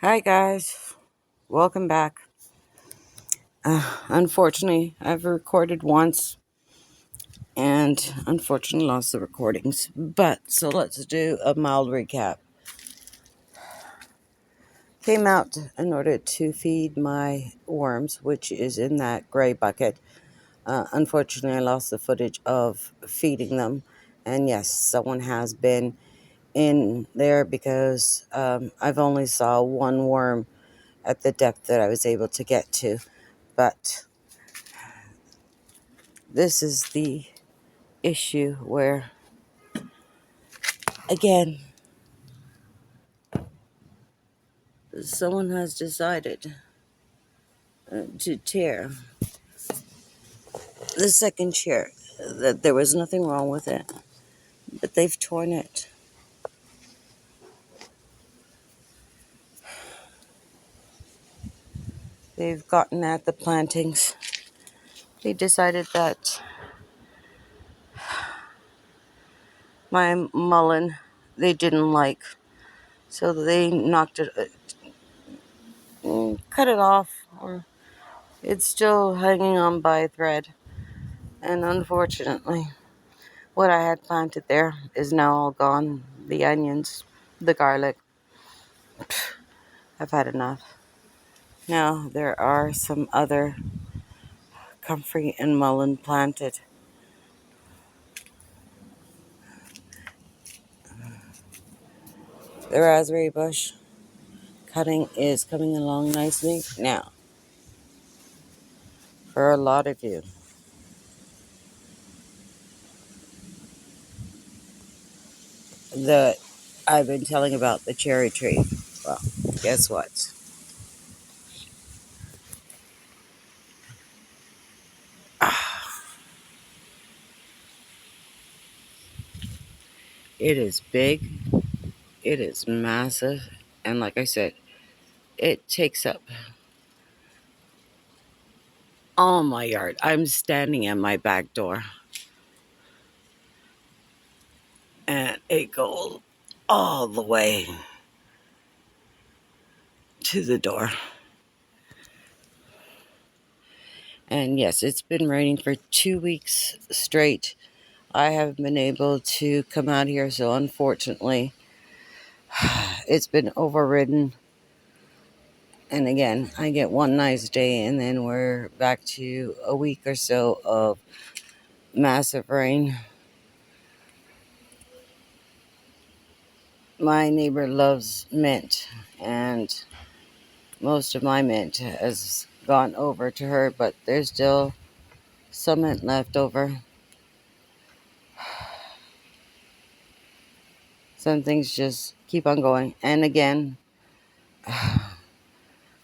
Hi guys, welcome back. Unfortunately, I've recorded once and unfortunately lost the recordings. But so let's do a mild recap. Came out in order to feed my worms, which is in that gray bucket. Unfortunately, I lost the footage of feeding them, and yes, someone has been in there because I've only saw one worm at the depth that I was able to get to, but this is the issue where, again, someone has decided to tear the second chair. That there was nothing wrong with it, but they've torn it. They've gotten at the plantings. They decided that my mullein they didn't like, so they knocked it, cut it off, or it's still hanging on by a thread. And unfortunately, what I had planted there is now all gone. The onions, the garlic, I've had enough. Now there are some other comfrey and mullein planted. The raspberry bush cutting is coming along nicely. Now, for a lot of you, the I've been telling about the cherry tree. Well, guess what? It is big, it is massive, and like I said, it takes up all my yard. I'm standing at my back door, and it goes all the way to the door. And yes, it's been raining for 2 weeks straight. I haven't been able to come out here, so unfortunately, it's been overridden. And again, I get one nice day, and then we're back to a week or so of massive rain. My neighbor loves mint, and most of my mint has gone over to her, but there's still some mint left over. Some things just keep on going. And again,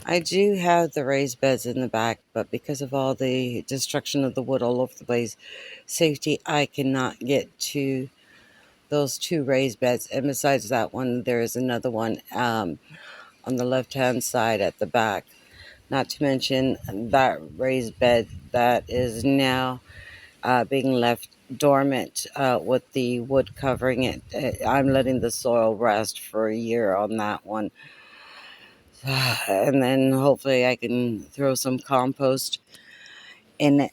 I do have the raised beds in the back, but because of all the destruction of the wood all over the place, safety, I cannot get to those two raised beds. And besides that one, there is another one on the left hand side at the back. Not to mention that raised bed that is now being left dormant with the wood covering it. I'm letting the soil rest for a year on that one. And then hopefully I can throw some compost in it,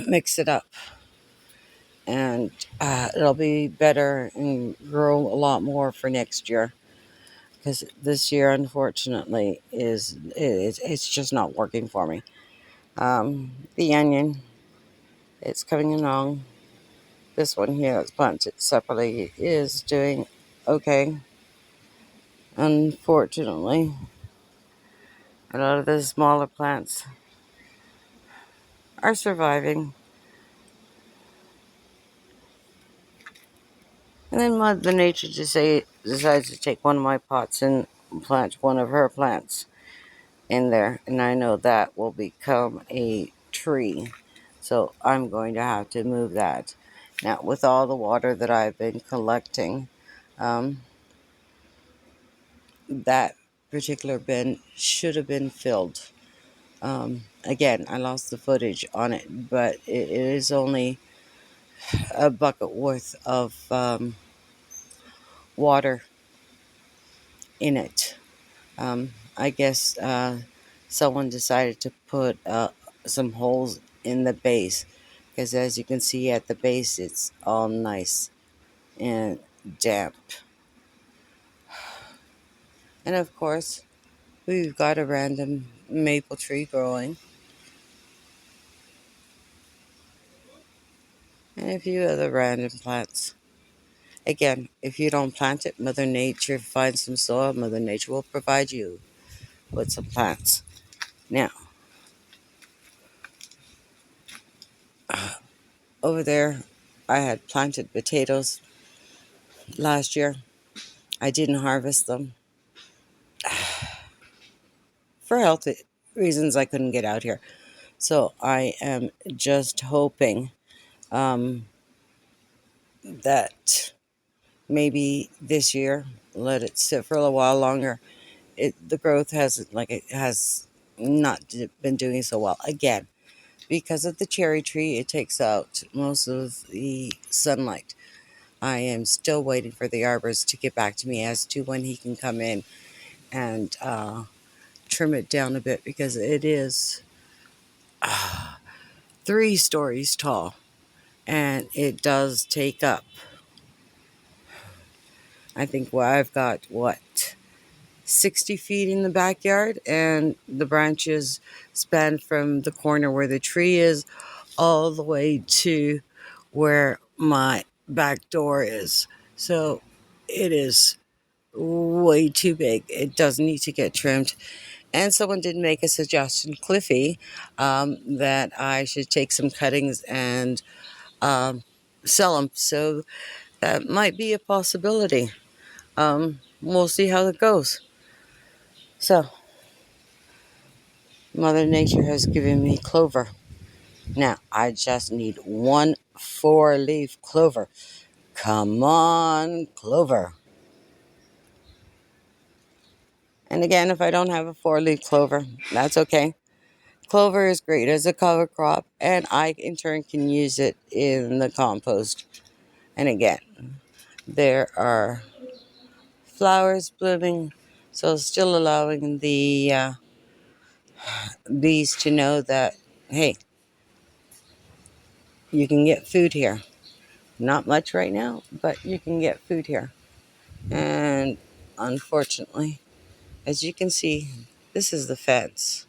mix it up, and it'll be better and grow a lot more for next year. Because this year, unfortunately, it's just not working for me. The onion, it's coming along. This one here that's planted separately is doing okay. Unfortunately, a lot of the smaller plants are surviving. And then Mother Nature decides to take one of my pots and plant one of her plants in there. And I know that will become a tree. So I'm going to have to move that. Now, with all the water that I've been collecting, um, that particular bin should have been filled. Again, I lost the footage on it, but it is only a bucket worth of water in it. I guess someone decided to put some holes in the base because, as you can see at the base, it's all nice and damp. And of course, we've got a random maple tree growing and a few other random plants. Again, if you don't plant it, Mother Nature finds some soil. Mother Nature will provide you with some plants. Now, over there, I had planted potatoes last year. I didn't harvest them for health reasons. I couldn't get out here. So I am just hoping um, that maybe this year, let it sit for a little while longer. The growth hasn't, like, it has not been doing so well. Again, because of the cherry tree, it takes out most of the sunlight. I am still waiting for the arborist to get back to me as to when he can come in and trim it down a bit because it is 3 stories tall and it does take up. I think I've got 60 feet in the backyard, and the branches span from the corner where the tree is all the way to where my back door is. So it is way too big. It does need to get trimmed. And someone did make a suggestion, Cliffy, that I should take some cuttings and sell them. So that might be a possibility. We'll see how it goes. So, Mother Nature has given me clover. Now, I just need one 4-leaf clover. Come on, clover. And again, if I don't have a 4-leaf clover, that's okay. Clover is great as a cover crop, and I, in turn, can use it in the compost. And again, there are flowers blooming, so still allowing the bees to know that, hey, you can get food here. Not much right now, but you can get food here. And unfortunately, as you can see, this is the fence.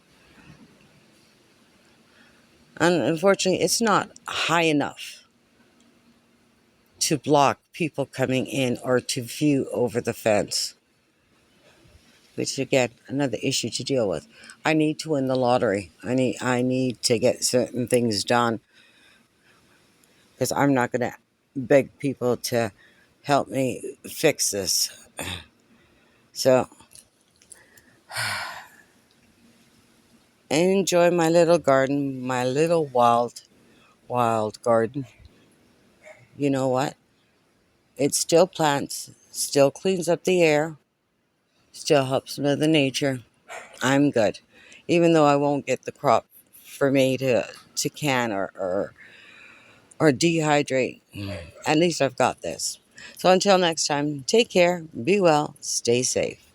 And unfortunately, it's not high enough to block people coming in or to view over the fence, which again, another issue to deal with. I need to win the lottery. I need to get certain things done because I'm not going to beg people to help me fix this. So, enjoy my little garden, my little wild garden. You know what? It still plants, still cleans up the air, still helps Mother Nature. I'm good. Even though I won't get the crop for me to can or dehydrate, at least I've got this. So until next time, take care, be well, stay safe.